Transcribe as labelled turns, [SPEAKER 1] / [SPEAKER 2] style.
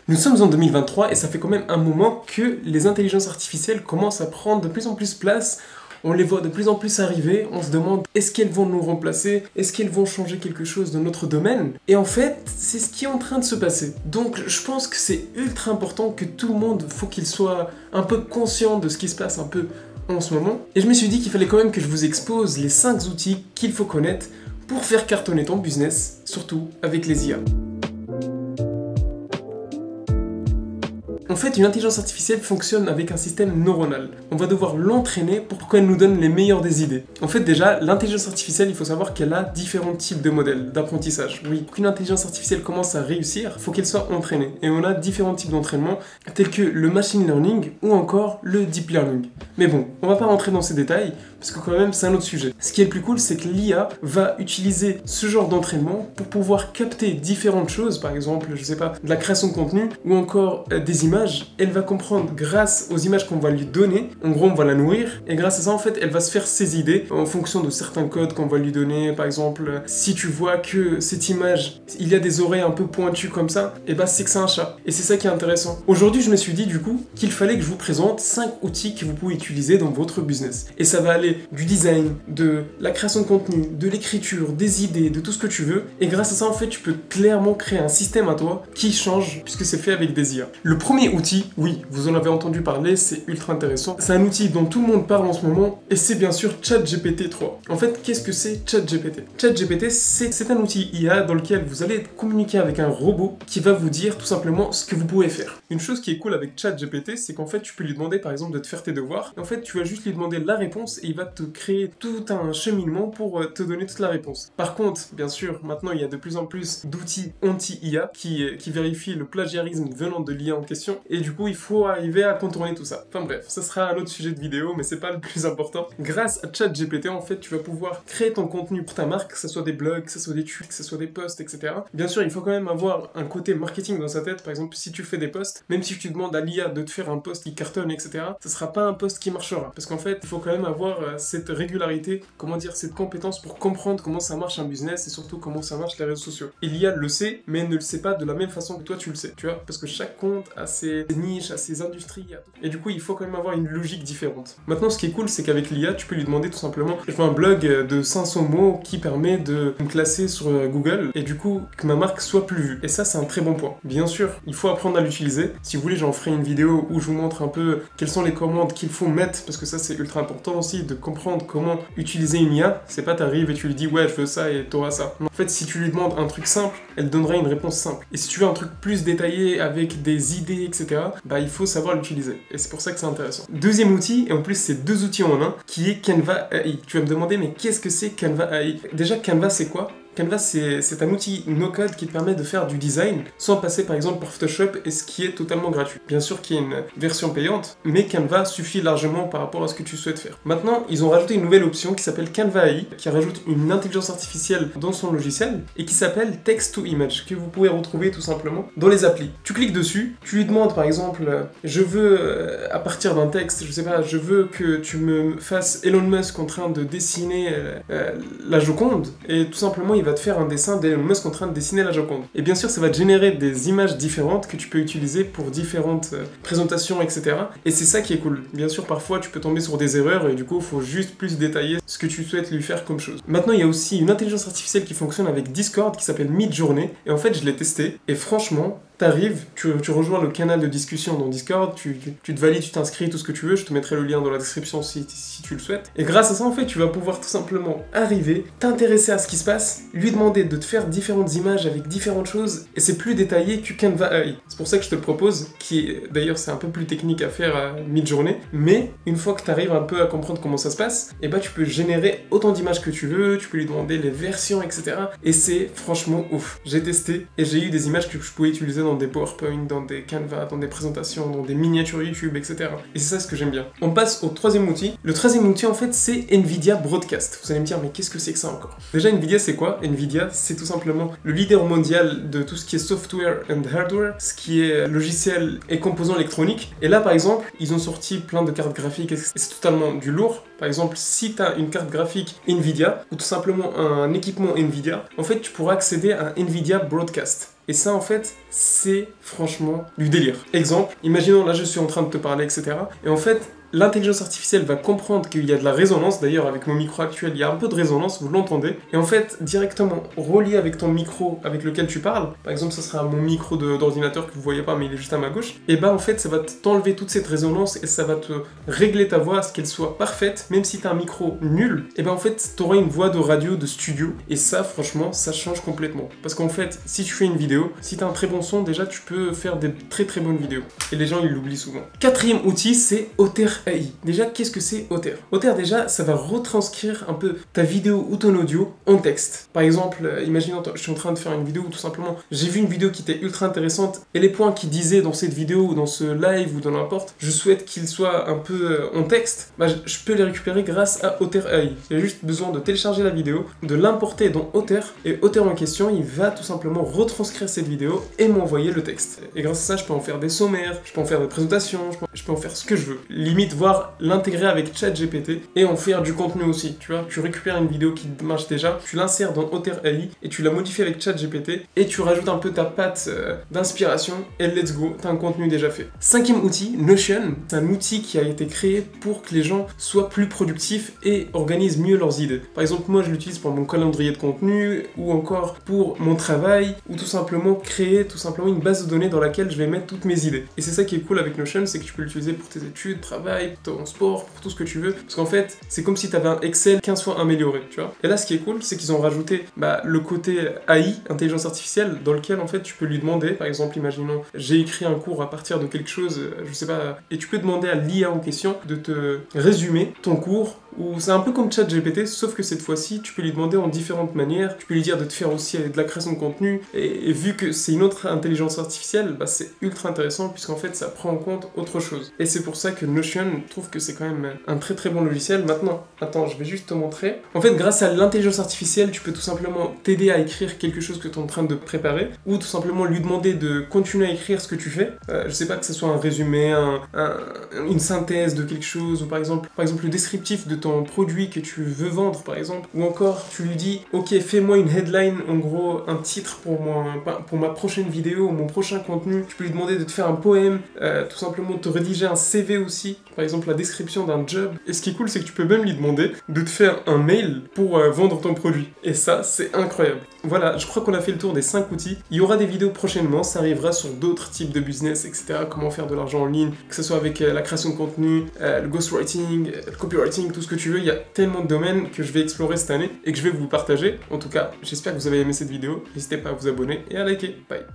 [SPEAKER 1] Nous sommes en 2023 et ça fait quand même un moment que les intelligences artificielles commencent à prendre de plus en plus place. On les voit de plus en plus arriver, on se demande est-ce qu'elles vont nous remplacer, est-ce qu'elles vont changer quelque chose dans notre domaine? Et en fait, c'est ce qui est en train de se passer. Donc je pense que c'est ultra important que tout le monde, faut qu'il soit un peu conscient de ce qui se passe un peu en ce moment. Et je me suis dit qu'il fallait quand même que je vous expose les 5 outils qu'il faut connaître pour faire cartonner ton business, surtout avec les IA. En fait, une intelligence artificielle fonctionne avec un système neuronal. On va devoir l'entraîner pour qu'elle nous donne les meilleures des idées. En fait, déjà, l'intelligence artificielle, il faut savoir qu'elle a différents types de modèles d'apprentissage. Oui, pour qu'une intelligence artificielle commence à réussir, il faut qu'elle soit entraînée. Et on a différents types d'entraînement, tels que le machine learning ou encore le deep learning. Mais bon, on va pas rentrer dans ces détails, parce que quand même, c'est un autre sujet. Ce qui est le plus cool, c'est que l'IA va utiliser ce genre d'entraînement pour pouvoir capter différentes choses, par exemple, je sais pas, de la création de contenu ou encore des images. Elle va comprendre grâce aux images qu'on va lui donner. En gros, on va la nourrir et grâce à ça, en fait, elle va se faire ses idées en fonction de certains codes qu'on va lui donner. Par exemple, si tu vois que cette image, il y a des oreilles un peu pointues comme ça, et bah c'est que c'est un chat. Et c'est ça qui est intéressant. Aujourd'hui, je me suis dit du coup qu'il fallait que je vous présente 5 outils que vous pouvez utiliser dans votre business. Et ça va aller du design, de la création de contenu, de l'écriture, des idées, de tout ce que tu veux. Et grâce à ça, en fait, tu peux clairement créer un système à toi qui change puisque c'est fait avec des IA. Le premier outil, oui, vous en avez entendu parler, c'est ultra intéressant. C'est un outil dont tout le monde parle en ce moment et c'est bien sûr ChatGPT 3. En fait, qu'est-ce que c'est ChatGPT? ChatGPT, c'est un outil IA dans lequel vous allez communiquer avec un robot qui va vous dire tout simplement ce que vous pouvez faire. Une chose qui est cool avec ChatGPT, c'est qu'en fait, tu peux lui demander par exemple de te faire tes devoirs. Et en fait, tu vas juste lui demander la réponse et il va te créer tout un cheminement pour te donner toute la réponse. Par contre, bien sûr, maintenant il y a de plus en plus d'outils anti-IA qui vérifient le plagiarisme venant de l'IA en question. Et du coup, il faut arriver à contourner tout ça. Enfin bref, ça sera un autre sujet de vidéo, mais c'est pas le plus important. Grâce à ChatGPT, en fait, tu vas pouvoir créer ton contenu pour ta marque, que ce soit des blogs, que ce soit des tweets, que ce soit des posts, etc. Bien sûr, il faut quand même avoir un côté marketing dans sa tête. Par exemple, si tu fais des posts, même si tu demandes à l'IA de te faire un post qui cartonne, etc., ça sera pas un post qui marchera. Parce qu'en fait, il faut quand même avoir cette régularité, comment dire, cette compétence pour comprendre comment ça marche un business et surtout comment ça marche les réseaux sociaux. Et l'IA le sait, mais ne le sait pas de la même façon que toi tu le sais, tu vois, parce que chaque compte a ses niches, à ses industries, et du coup il faut quand même avoir une logique différente. Maintenant ce qui est cool c'est qu'avec l'IA tu peux lui demander tout simplement je fais un blog de 500 mots qui permet de me classer sur Google et du coup que ma marque soit plus vue. Et ça c'est un très bon point. Bien sûr il faut apprendre à l'utiliser. Si vous voulez j'en ferai une vidéo où je vous montre un peu quelles sont les commandes qu'il faut mettre parce que ça c'est ultra important aussi de comprendre comment utiliser une IA. C'est pas t'arrives et tu lui dis ouais je veux ça et t'auras ça. Non. En fait si tu lui demandes un truc simple elle donnera une réponse simple. Et si tu veux un truc plus détaillé avec des idées etc. bah il faut savoir l'utiliser. Et c'est pour ça que c'est intéressant. Deuxième outil, et en plus c'est 2 outils en un, qui est Canva AI. Tu vas me demander mais qu'est-ce que c'est Canva AI? Déjà Canva c'est quoi? Canva, c'est un outil no-code qui te permet de faire du design sans passer par exemple par Photoshop et ce qui est totalement gratuit. Bien sûr qu'il y a une version payante, mais Canva suffit largement par rapport à ce que tu souhaites faire. Maintenant, ils ont rajouté une nouvelle option qui s'appelle Canva AI, qui rajoute une intelligence artificielle dans son logiciel et qui s'appelle Text to Image, que vous pouvez retrouver tout simplement dans les applis. Tu cliques dessus, tu lui demandes par exemple, je veux à partir d'un texte, je sais pas, je veux que tu me fasses Elon Musk en train de dessiner la Joconde, et tout simplement il va te faire un dessin d'Elon Musk en train de dessiner la Joconde. Et bien sûr, ça va te générer des images différentes que tu peux utiliser pour différentes présentations, etc. Et c'est ça qui est cool. Bien sûr, parfois, tu peux tomber sur des erreurs et du coup, il faut juste plus détailler ce que tu souhaites lui faire comme chose. Maintenant, il y a aussi une intelligence artificielle qui fonctionne avec Discord qui s'appelle Midjourney. Et en fait, je l'ai testé. Et franchement, t'arrives, tu rejoins le canal de discussion dans Discord, tu te valides, tu t'inscris, tout ce que tu veux, je te mettrai le lien dans la description si tu le souhaites. Et grâce à ça, en fait, tu vas pouvoir tout simplement arriver, t'intéresser à ce qui se passe, lui demander de te faire différentes images avec différentes choses, et c'est plus détaillé que Canva AI. C'est pour ça que je te le propose, qui est, d'ailleurs, c'est un peu plus technique à faire à mi-journée, mais une fois que t'arrives un peu à comprendre comment ça se passe, et bah tu peux générer autant d'images que tu veux, tu peux lui demander les versions, etc. Et c'est franchement ouf. J'ai testé, et j'ai eu des images que je pouvais utiliser dans des PowerPoint, dans des Canva, dans des présentations, dans des miniatures YouTube, etc. Et c'est ça ce que j'aime bien. On passe au troisième outil. Le troisième outil, en fait, c'est NVIDIA Broadcast. Vous allez me dire, mais qu'est-ce que c'est que ça encore? Déjà, NVIDIA, c'est quoi? NVIDIA, c'est tout simplement le leader mondial de tout ce qui est software and hardware, ce qui est logiciel et composants électroniques. Et là, par exemple, ils ont sorti plein de cartes graphiques et c'est totalement du lourd. Par exemple, si tu as une carte graphique NVIDIA ou tout simplement un équipement NVIDIA, en fait, tu pourras accéder à un NVIDIA Broadcast. Et ça, en fait, c'est franchement du délire. Exemple, imaginons là je suis en train de te parler, etc. Et en fait, l'intelligence artificielle va comprendre qu'il y a de la résonance. D'ailleurs, avec mon micro actuel, il y a un peu de résonance, vous l'entendez. Et en fait, directement relié avec ton micro avec lequel tu parles, par exemple, ce sera mon micro d'ordinateur que vous voyez pas, mais il est juste à ma gauche, et bah en fait, ça va t'enlever toute cette résonance et ça va te régler ta voix à ce qu'elle soit parfaite, même si t'as un micro nul, et bah en fait, t'auras une voix de radio, de studio. Et ça, franchement, ça change complètement. Parce qu'en fait, si tu fais une vidéo, si t'as un très bon son, déjà, tu peux faire des très très bonnes vidéos. Et les gens, ils l'oublient souvent. Quatrième outil, c'est Otter AI. Déjà, qu'est-ce que c'est Otter? Otter, déjà, ça va retranscrire un peu ta vidéo ou ton audio en texte. Par exemple, imaginons, je suis en train de faire une vidéo où tout simplement, j'ai vu une vidéo qui était ultra intéressante et les points qu'il disait dans cette vidéo ou dans ce live ou dans n'importe, je souhaite qu'ils soient un peu en texte, bah, je peux les récupérer grâce à Otter AI. J'ai juste besoin de télécharger la vidéo, de l'importer dans Otter et Otter en question, il va tout simplement retranscrire cette vidéo et m'envoyer le texte. Et grâce à ça, je peux en faire des sommaires, je peux en faire des présentations, je peux en faire ce que je veux. Limite, voir l'intégrer avec ChatGPT et en faire du contenu aussi, tu vois. Tu récupères une vidéo qui marche déjà, tu l'insères dans Otter AI et tu la modifies avec ChatGPT et tu rajoutes un peu ta patte d'inspiration et let's go, t'as un contenu déjà fait. Cinquième outil, Notion. C'est un outil qui a été créé pour que les gens soient plus productifs et organisent mieux leurs idées. Par exemple, moi je l'utilise pour mon calendrier de contenu ou encore pour mon travail ou tout simplement créer une base de données dans laquelle je vais mettre toutes mes idées. Et c'est ça qui est cool avec Notion, c'est que tu peux l'utiliser pour tes études, travail, ton sport, pour tout ce que tu veux. Parce qu'en fait, c'est comme si tu avais un Excel 15 fois amélioré, tu vois. Et là, ce qui est cool, c'est qu'ils ont rajouté le côté AI, intelligence artificielle, dans lequel en fait tu peux lui demander, par exemple, imaginons, j'ai écrit un cours à partir de quelque chose, je sais pas, et tu peux demander à l'IA en question de te résumer ton cours. Ou c'est un peu comme ChatGPT, sauf que cette fois-ci, tu peux lui demander en différentes manières. Tu peux lui dire de te faire aussi de la création de contenu. Et vu que c'est une autre intelligence artificielle, bah, c'est ultra intéressant puisqu'en fait, ça prend en compte autre chose. Et c'est pour ça que Notion trouve que c'est quand même un très très bon logiciel. Maintenant, attends, je vais juste te montrer. En fait, grâce à l'intelligence artificielle, tu peux tout simplement t'aider à écrire quelque chose que tu es en train de préparer, ou tout simplement lui demander de continuer à écrire ce que tu fais. Je sais pas, que ce soit un résumé, une synthèse de quelque chose, ou par exemple le descriptif de ton produit que tu veux vendre par exemple, ou encore tu lui dis ok, fais-moi une headline, en gros un titre pour ma prochaine vidéo ou mon prochain contenu. Tu peux lui demander de te faire un poème, tout simplement de te rédiger un CV aussi, par exemple la description d'un job. Et ce qui est cool, c'est que tu peux même lui demander de te faire un mail pour vendre ton produit. Et ça, c'est incroyable. Voilà, je crois qu'on a fait le tour des 5 outils. Il y aura des vidéos prochainement, ça arrivera sur d'autres types de business, etc. Comment faire de l'argent en ligne, que ce soit avec la création de contenu, le ghostwriting, le copywriting, tout ce que tu veux. Il y a tellement de domaines que je vais explorer cette année et que je vais vous partager. En tout cas, j'espère que vous avez aimé cette vidéo. N'hésitez pas à vous abonner et à liker. Bye.